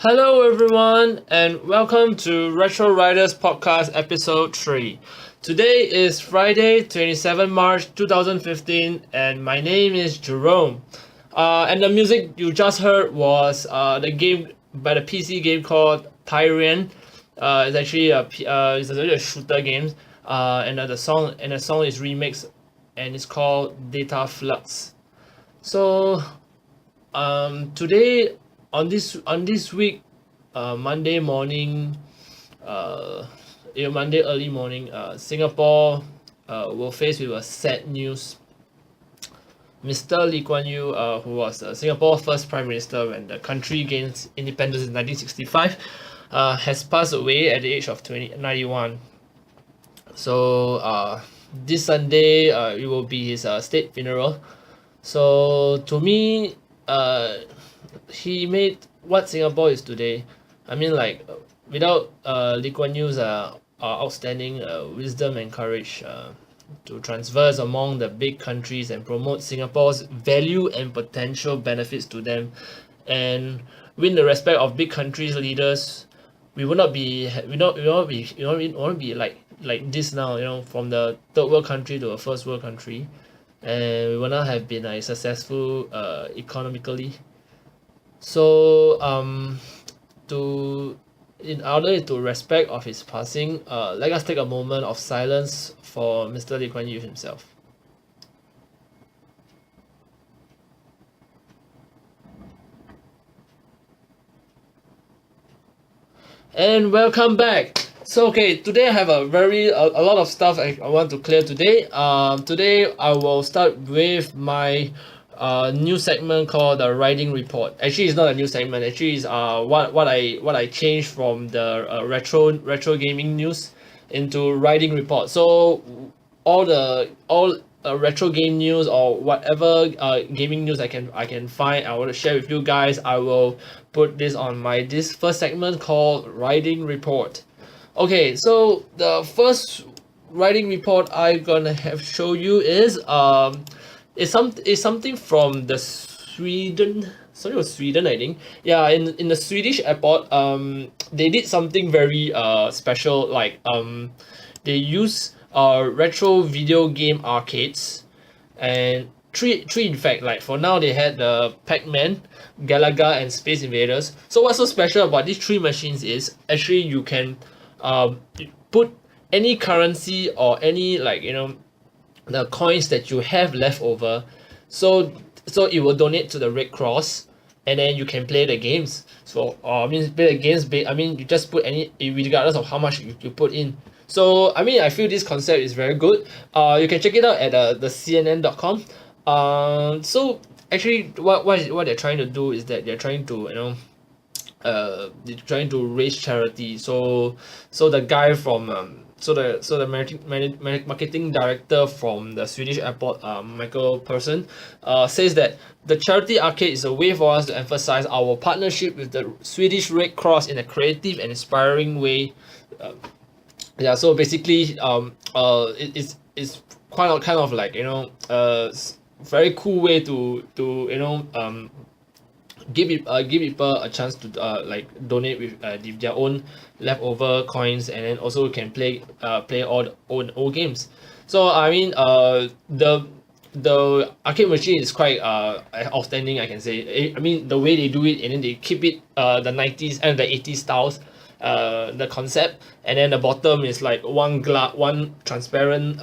Hello, everyone, and welcome to Retroriders Podcast Episode 3. Today is Friday, 27 March 2015, and my name is Jerome. And the music you just heard was the game by the PC game called Tyrian. It's actually it's a shooter game. And the song is remixed, and it's called Data Flux. So today on this week, Monday morning, Monday early morning, Singapore will face with a sad news. Mr. Lee Kuan Yew, who was Singapore's first prime minister when the country gained independence in 1965, has passed away at the age of 91. So this Sunday, it will be his state funeral. So to me, he made what Singapore is today. I mean, like without Lee Kuan Yew's outstanding wisdom and courage to transverse among the big countries and promote Singapore's value and potential benefits to them, and win the respect of big countries' leaders, we would not be we won't be like this now. From the third world country to a first world country, and we would not have been successful economically. So to in order to respect of his passing, let us take a moment of silence for Mr. Lee Kuan Yew himself. And welcome back. So okay, today I have a lot of stuff I want to clear today. Today I will start with my new segment called the Riding Report. Actually, it's not a new segment. Actually, it's what I changed from the retro gaming news into Riding Report. So all retro game news or whatever gaming news I can find, I want to share with you guys. I will put this on this first segment called Riding Report. Okay, so the first Riding Report I'm gonna have show you is it's something from the Sweden. Sorry, it was Sweden, I think. Yeah, in the Swedish airport, they did something very special. Like they use retro video game arcades, and three in fact. Like for now, they had the Pac-Man, Galaga, and Space Invaders. So what's so special about these three machines is actually you can put any currency or any the coins that you have left over, so it will donate to the Red Cross, and then you can play the games. So play the games. You just put any, regardless of how much you put in. So I feel this concept is very good. You can check it out at the CNN.com. So actually, what they're trying to do is that they're trying to they're trying to raise charity. So the guy from the marketing director from the Swedish airport, Michael Persson, says that the charity arcade is a way for us to emphasize our partnership with the Swedish Red Cross in a creative and inspiring way. Yeah, so basically, it's kind of like very cool way to give people a chance to donate with their own leftover coins, and then also can play all the old games. So the arcade machine is quite outstanding, I can say. The way they do it, and then they keep it the 90s and the 80s styles, the concept, and then the bottom is like one transparent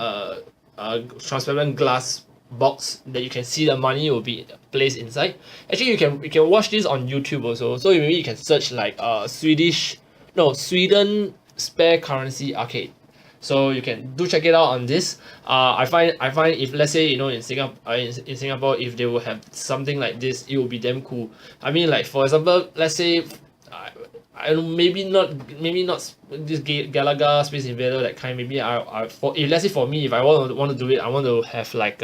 glass box that you can see the money will be placed inside. Actually, you can watch this on YouTube also. So maybe you can search like Sweden spare currency arcade. So you can do check it out on this. I find if let's say in Singapore, if they will have something like this, it will be damn cool. Like for example, let's say maybe not this Galaga, Space Invader, that kind. Maybe if let's say for me, if I want to do it, I want to have like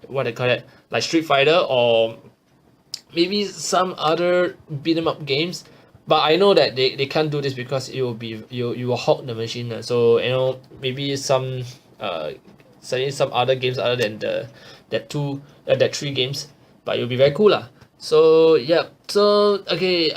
what they call it, like Street Fighter, or maybe some other beat 'em up games. But I know that they can't do this because it will be you will hog the machine. So maybe some selling some other games other than that three games, but it'll be very cool lah. So yeah, so okay,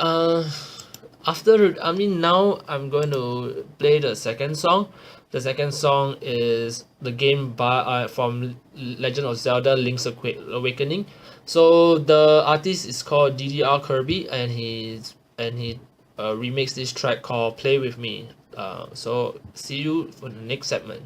now I'm going to play the second song. The second song is the game by from Legend of Zelda Link's Awakening. So the artist is called DDRKirby, and he remakes this track called Play With Me. So see you for the next segment.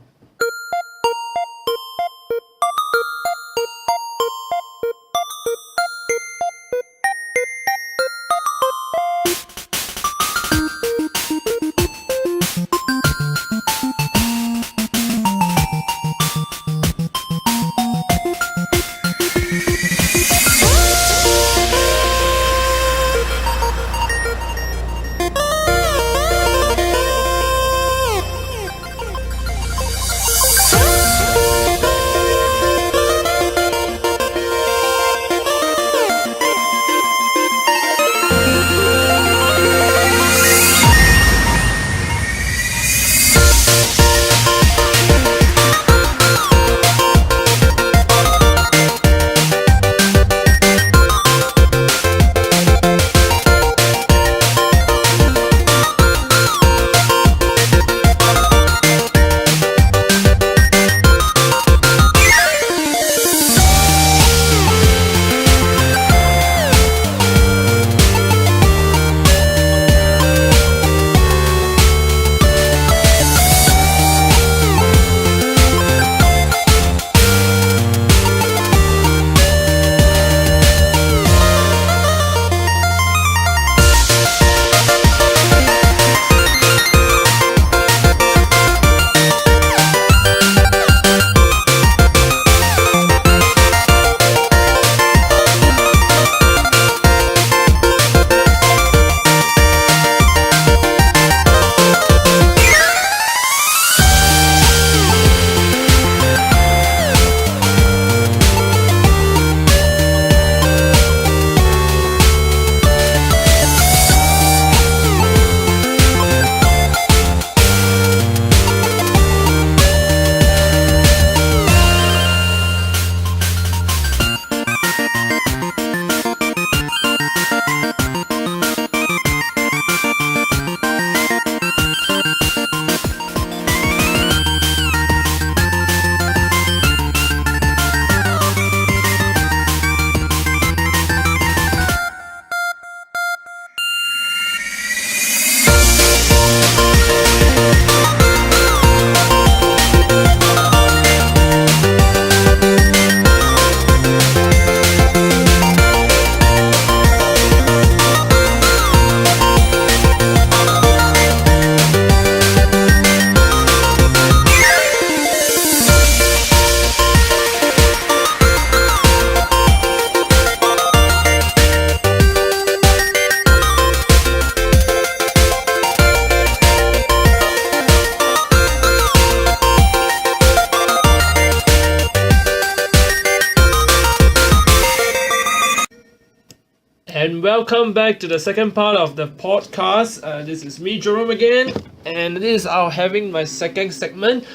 And welcome back to the second part of the podcast. This is me, Jerome, again, and this is having my second segment,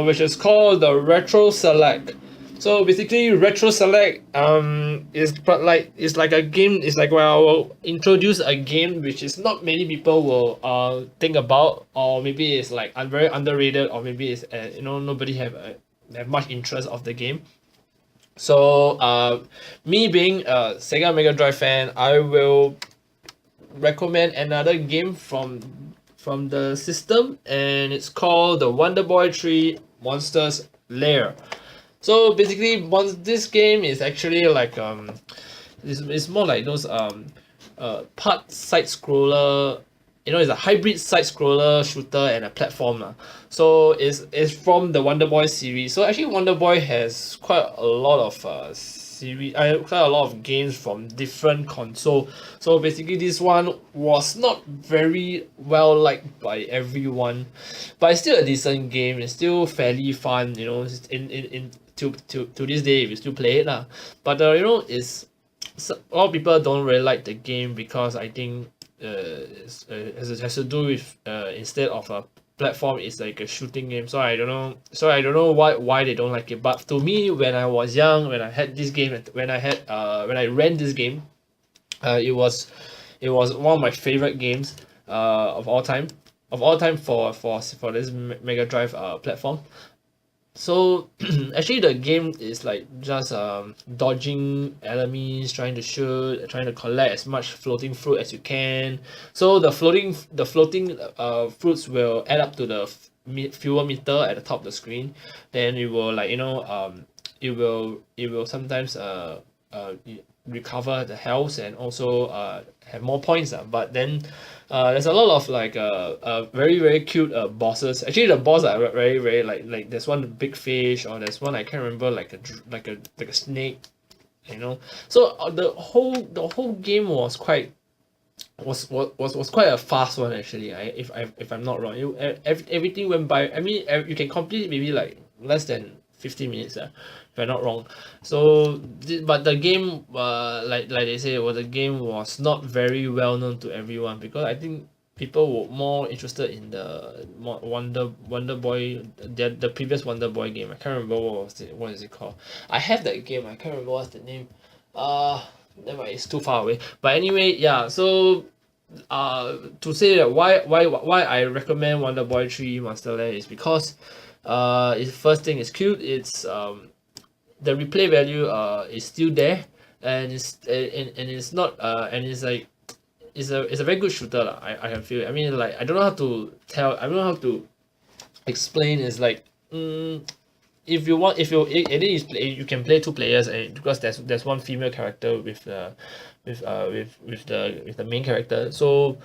which is called the Retro Select. So basically, Retro Select is like a game. It's like where I will introduce a game which is not many people will think about, or maybe it's like very underrated, or maybe it's nobody have much interest of the game. So, me being a Sega Mega Drive fan, I will recommend another game from the system, and it's called the Wonder Boy 3 Monsters Lair. So basically, this game is actually like it's more like those part side scroller. It's a hybrid side scroller shooter and a platform lah. So it's from the Wonder Boy series. So actually, Wonder Boy has quite a lot of quite a lot of games from different console. So basically, this one was not very well liked by everyone, but it's still a decent game. It's still fairly fun. In to this day, if you still play it lah. But it's a lot of people don't really like the game because I think has to do with instead of a platform, it's like a shooting game. So I don't know why they don't like it. But to me, when I was young, when I had this game, when I ran this game, it was one of my favorite games. of all time, for this Mega Drive platform. So actually the game is like just dodging enemies, trying to shoot, trying to collect as much floating fruit as you can. So the floating fruits will add up to the fuel meter at the top of the screen. Then it will like it will sometimes recover the health and also have more points. But then there's a lot of like very very cute bosses. Actually, the boss are very very like there's one big fish, or there's one I can't remember, like a snake, you know. So the whole game was quite a fast one actually. If I'm not wrong, everything went by. I mean, you can complete it maybe like less than 50 minutes. If I'm not wrong. So but the game, like they say, the game was not very well known to everyone, because I think people were more interested in the Wonder Boy, the previous Wonder Boy game. I can't remember what is it called. I have that game. I can't remember what's the name. Never mind, it's too far away. But anyway, yeah. So to say that why I recommend Wonder Boy 3 Master Lair is because its first thing is cute. It's the replay value is still there, and it's not and it's like it's a very good shooter lah. I can feel it. I mean, like, I don't know how to tell. I don't know how to explain. It's like if you want, you can play two players, and because there's one female character with the main character. So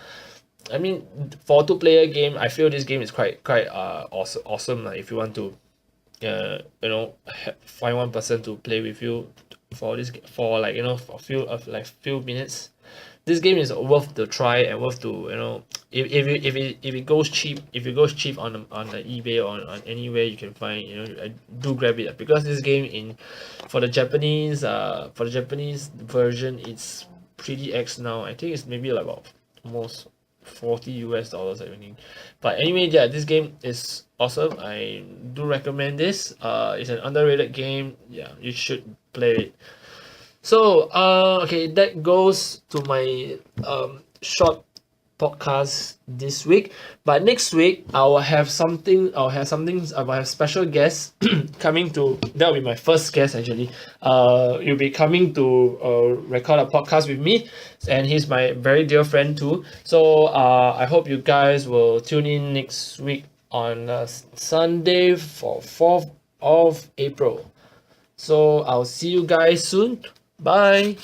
I mean, for a two-player game, I feel this game is quite awesome like, if you want to find one person to play with you for this, for like, for few minutes. This game is worth the try, and worth to, if it goes cheap, on the eBay or on anywhere you can find, I do grab it, because this game for the Japanese version, it's pretty X now. I think it's maybe like about almost $40 I think. But anyway, yeah, this game is awesome. I do recommend this. It's an underrated game. Yeah, you should play it. So okay, that goes to my short podcast this week. But next week I will have special guests coming to. That will be my first guest actually. You'll be coming to record a podcast with me, and he's my very dear friend too. So I hope you guys will tune in next week on Sunday for 4th of April. So I'll see you guys soon. Bye.